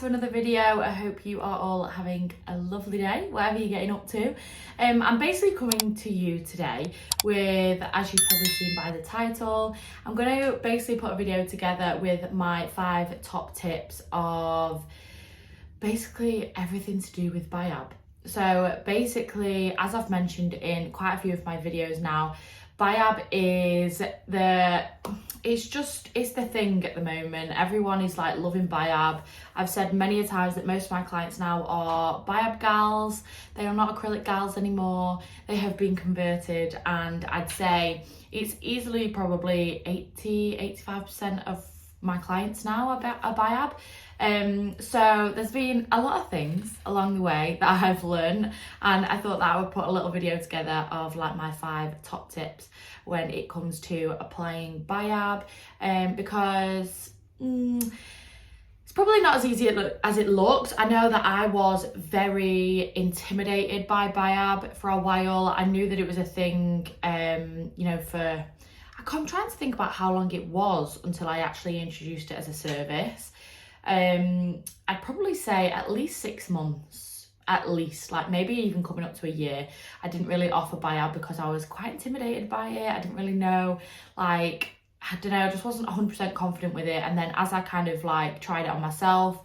to another video. I hope you are all having a lovely day, whatever you're getting up to. I'm basically coming to you today with, as you've probably seen by the title, I'm going to basically put a video together with my 5 top tips of basically everything to do with Biab. So basically, as I've mentioned in quite a few of my videos now, Biab is it's the thing at the moment. Everyone is like loving Biab. I've said many a times that most of my clients now are Biab gals. They are not acrylic gals anymore. They have been converted, and I'd say it's easily probably 85% of my clients now are Biab. So there's been a lot of things along the way that I've learned, and I thought that I would put a little video together of like my 5 top tips when it comes to applying Biab, because it's probably not as easy as it looks. I know that I was very intimidated by Biab for a while. I knew that it was a thing, I'm trying to think about how long it was until I actually introduced it as a service. I'd probably say at least 6 months, at least, like maybe even coming up to a year. I didn't really offer Biab because I was quite intimidated by it. I didn't really know, I just wasn't 100% confident with it. And then as I kind of like tried it on myself,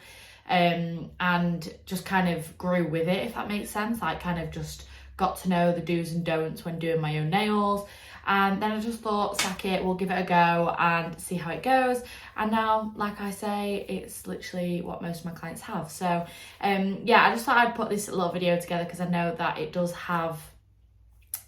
and just kind of grew with it, if that makes sense, like kind of just got to know the do's and don'ts when doing my own nails. And then I just thought, sack it, we'll give it a go and see how it goes. And now, like I say, it's literally what most of my clients have. So I just thought I'd put this little video together because I know that it does have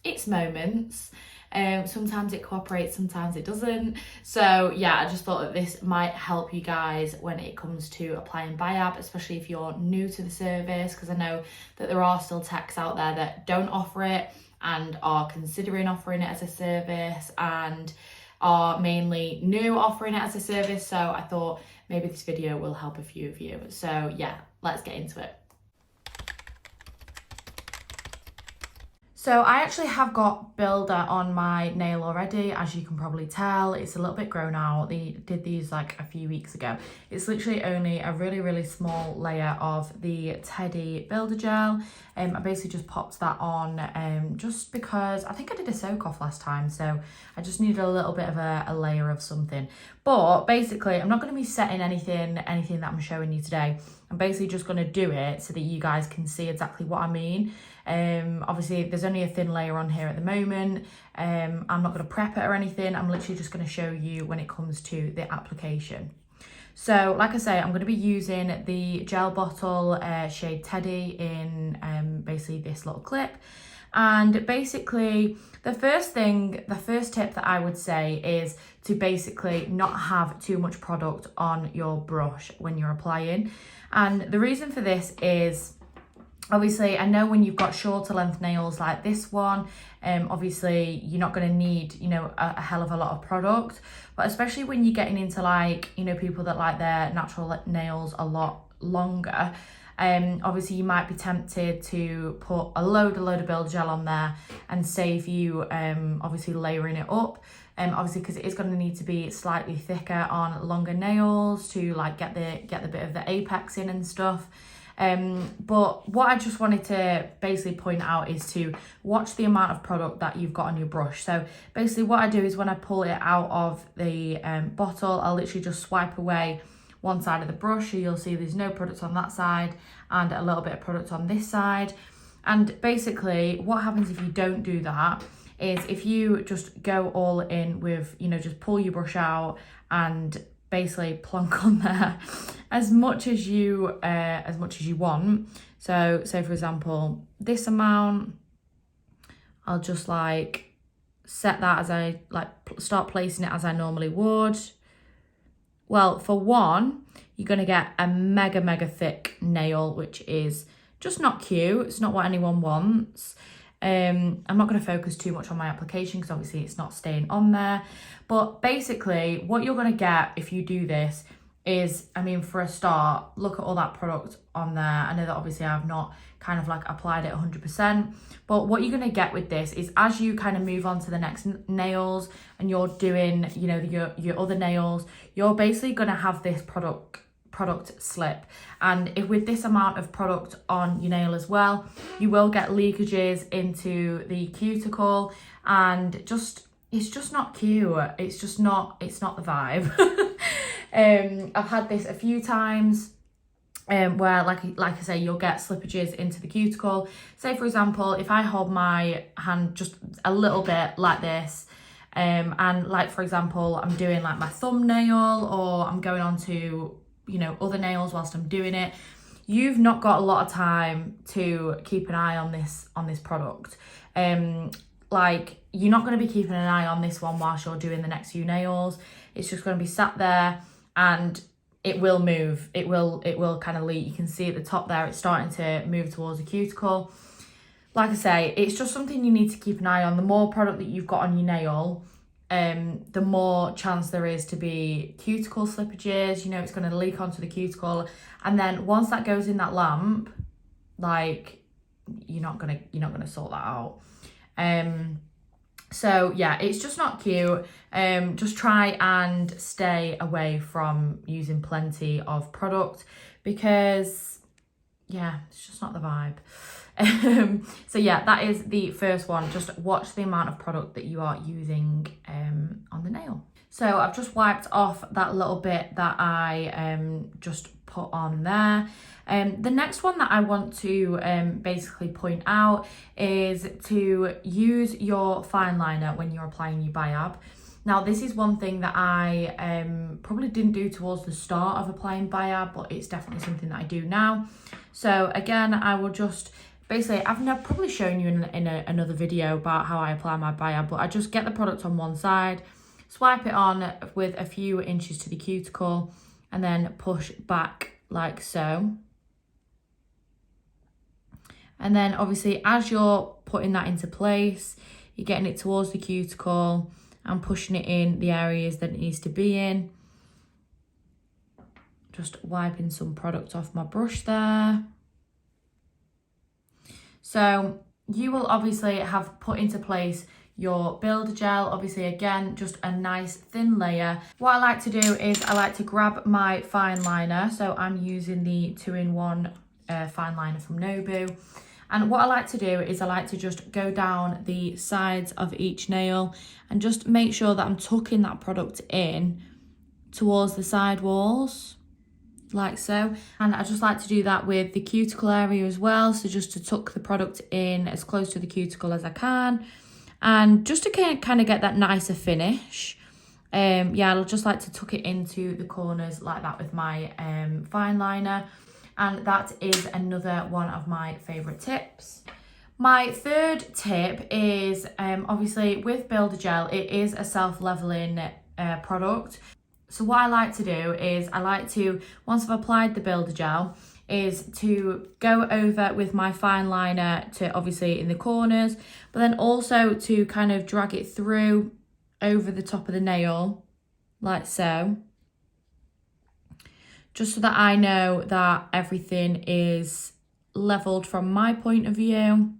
its moments. Sometimes it cooperates, sometimes it doesn't. So yeah, I just thought that this might help you guys when it comes to applying Biab, especially if you're new to the service, because I know that there are still techs out there that don't offer it and are considering offering it as a service and are mainly new offering it as a service. So I thought maybe this video will help a few of you. So yeah, let's get into it. So I actually have got Builder on my nail already, as you can probably tell. It's a little bit grown out. They did these like a few weeks ago. It's literally only a really small layer of the Teddy Builder Gel. I basically just popped that on just because I think I did a soak off last time, so I just needed a little bit of a layer of something. But basically, I'm not going to be setting anything that I'm showing you today. I'm basically just going to do it so that you guys can see exactly what I mean. Obviously there's only a thin layer on here at the moment. I'm not going to prep it or anything. I'm literally just going to show you when it comes to the application. So like I say, I'm going to be using the gel bottle shade Teddy in basically this little clip. And basically the first tip that I would say is to basically not have too much product on your brush when you're applying. And the reason for this is, obviously, I know when you've got shorter length nails like this one, obviously you're not going to need, a hell of a lot of product. But especially when you're getting into people that like their natural nails a lot longer, obviously you might be tempted to put a load of Builder Gel on there and save you obviously layering it up. Obviously, because it is going to need to be slightly thicker on longer nails to get the bit of the apex in and stuff. But what I just wanted to basically point out is to watch the amount of product that you've got on your brush. So basically what I do is when I pull it out of the bottle, I'll literally just swipe away one side of the brush, so you'll see there's no product on that side and a little bit of product on this side. And basically what happens if you don't do that is if you just go all in with, just pull your brush out and basically plonk on there as much as you want. So say for example, this amount, I'll just set that as I start placing it as I normally would. Well, for one, you're going to get a mega thick nail, which is just not cute. It's not what anyone wants. I'm not going to focus too much on my application because obviously it's not staying on there. But basically what you're going to get if you do this is, for a start, look at all that product on there. I know that obviously I've not kind of applied it 100%, but what you're going to get with this is as you kind of move on to the next nails and you're doing, your other nails, you're basically going to have this product product slip. And if with this amount of product on your nail as well, you will get leakages into the cuticle, and it's just not cute. It's not the vibe. I've had this a few times where like I say, you'll get slippages into the cuticle. Say for example, if I hold my hand just a little bit like this, and like for example, I'm doing like my thumbnail, or I'm going on to, you know, other nails whilst I'm doing it, you've not got a lot of time to keep an eye on this product. Like, you're not going to be keeping an eye on this one whilst you're doing the next few nails. It's just going to be sat there, and it will move. It will kind of leak. You can see at the top there, it's starting to move towards the cuticle. Like I say, it's just something you need to keep an eye on. The more product that you've got on your nail, the more chance there is to be cuticle slippages. You know, it's going to leak onto the cuticle, and then once that goes in that lamp, like, you're not gonna sort that out. So yeah, it's just not cute. Just try and stay away from using plenty of product, because yeah, it's just not the vibe. So yeah, that is the first one. Just watch the amount of product that you are using on the nail. So I've just wiped off that little bit that I just put on there. The next one that I want to basically point out is to use your fine liner when you're applying your Biab. Now, this is one thing that I probably didn't do towards the start of applying Biab, but it's definitely something that I do now. So again, I will just basically, I've probably shown you in another video about how I apply my Biab, but I just get the product on one side, swipe it on with a few inches to the cuticle, and then push back like so. And then obviously, as you're putting that into place, you're getting it towards the cuticle and pushing it in the areas that it needs to be in. Just wiping some product off my brush there. So you will obviously have put into place your builder gel. Obviously, again, just a nice thin layer. What I like to do is I like to grab my fine liner. So I'm using the 2-in-1 fine liner from Nobu. And what I like to do is I like to just go down the sides of each nail and just make sure that I'm tucking that product in towards the side walls, like so. And I just like to do that with the cuticle area as well. So just to tuck the product in as close to the cuticle as I can. And just to kind of get that nicer finish. Yeah, I'll just like to tuck it into the corners like that with my fine liner. And that is another one of my favourite tips. My third tip is obviously with builder gel, it is a self-leveling product. So what I like to do is I like to, once I've applied the builder gel, is to go over with my fine liner to obviously in the corners, but then also to kind of drag it through over the top of the nail, like so. Just so that I know that everything is leveled from my point of view.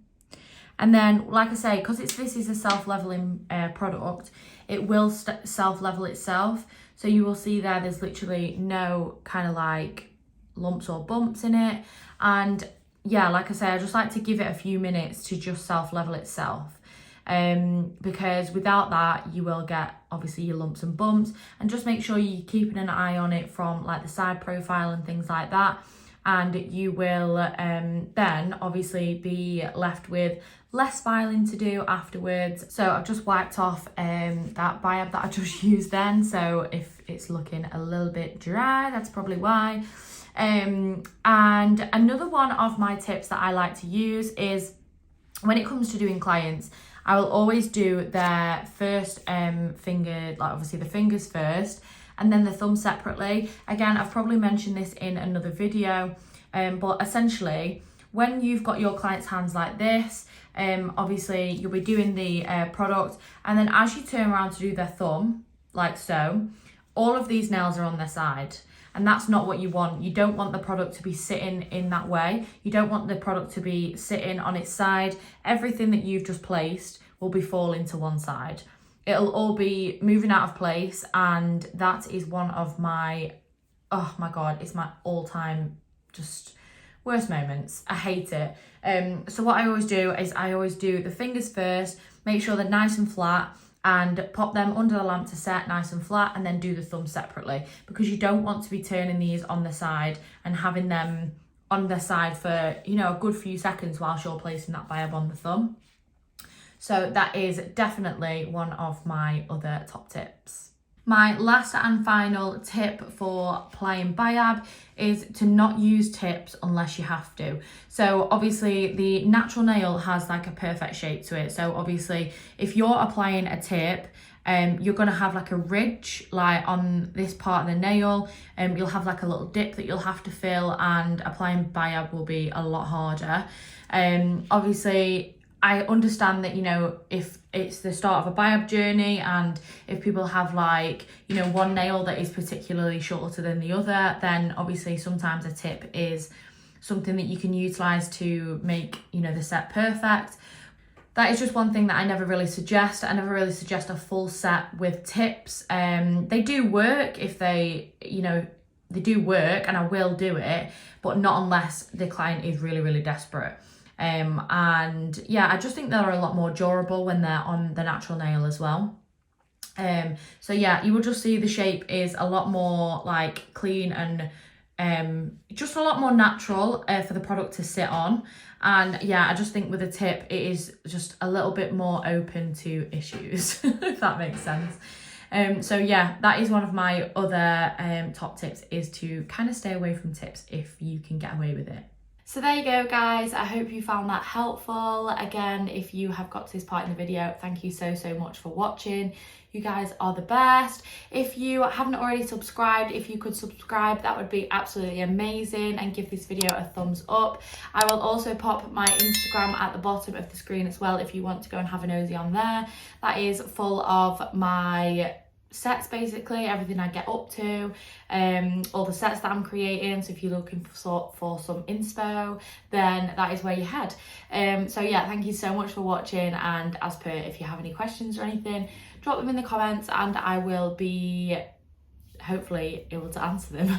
And then, like I say, because this is a self-leveling product, it will self-level itself. So you will see there's literally no kind of like lumps or bumps in it. And yeah, like I say, I just like to give it a few minutes to just self-level itself. Because without that, you will get obviously your lumps and bumps. And just make sure you're keeping an eye on it from like the side profile and things like that. And you will then obviously be left with less filing to do afterwards. So I've just wiped off that Biab that I just used then. So if it's looking a little bit dry, that's probably why. And another one of my tips that I like to use is when it comes to doing clients, I will always do their first finger, like obviously the fingers first, and then the thumb separately. Again, I've probably mentioned this in another video, but essentially, when you've got your client's hands like this, obviously you'll be doing the product, and then as you turn around to do their thumb, like so, all of these nails are on their side. And that's not what you want. You don't want the product to be sitting in that way. You don't want the product to be sitting on its side. Everything that you've just placed will be falling to one side. It'll all be moving out of place, and that is one of my oh my God, it's my all-time just worst moments. I hate it. So what I always do is I always do the fingers first, make sure they're nice and flat, and pop them under the lamp to set nice and flat, and then do the thumb separately, because you don't want to be turning these on the side and having them on the side for, you know, a good few seconds whilst you're placing that Biab on the thumb. So that is definitely one of my other top tips. My last and final tip for applying Biab is to not use tips unless you have to. So obviously the natural nail has like a perfect shape to it. So obviously if you're applying a tip, you're gonna have like a ridge like on this part of the nail, you'll have like a little dip that you'll have to fill, and applying Biab will be a lot harder. Obviously I understand that, you know, if it's the start of a Biab journey and if people have like, you know, one nail that is particularly shorter than the other, then obviously sometimes a tip is something that you can utilize to make, you know, the set perfect. That is just one thing that I never really suggest. I never really suggest a full set with tips. They do work if they, you know, they do work, and I will do it, but not unless the client is really, really desperate. And yeah, I just think they're a lot more durable when they're on the natural nail as well. So yeah, you will just see the shape is a lot more like clean and just a lot more natural for the product to sit on. And yeah, I just think with a tip, it is just a little bit more open to issues, if that makes sense. So yeah, that is one of my other top tips, is to kind of stay away from tips if you can get away with it. So there you go, guys. I hope you found that helpful. Again, if you have got to this part in the video, thank you so much for watching. You guys are the best. If you haven't already subscribed, if you could subscribe, that would be absolutely amazing, and give this video a thumbs up. I will also pop my Instagram at the bottom of the screen as well if you want to go and have a nosy on there. That is full of my sets, basically everything I get up to, all the sets that I'm creating. So if you're looking for some inspo, then that is where you head. So yeah, thank you so much for watching, and as per, if you have any questions or anything, drop them in the comments and I will be hopefully able to answer them.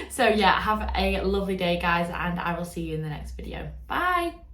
So yeah, have a lovely day, guys, and I will see you in the next video. Bye.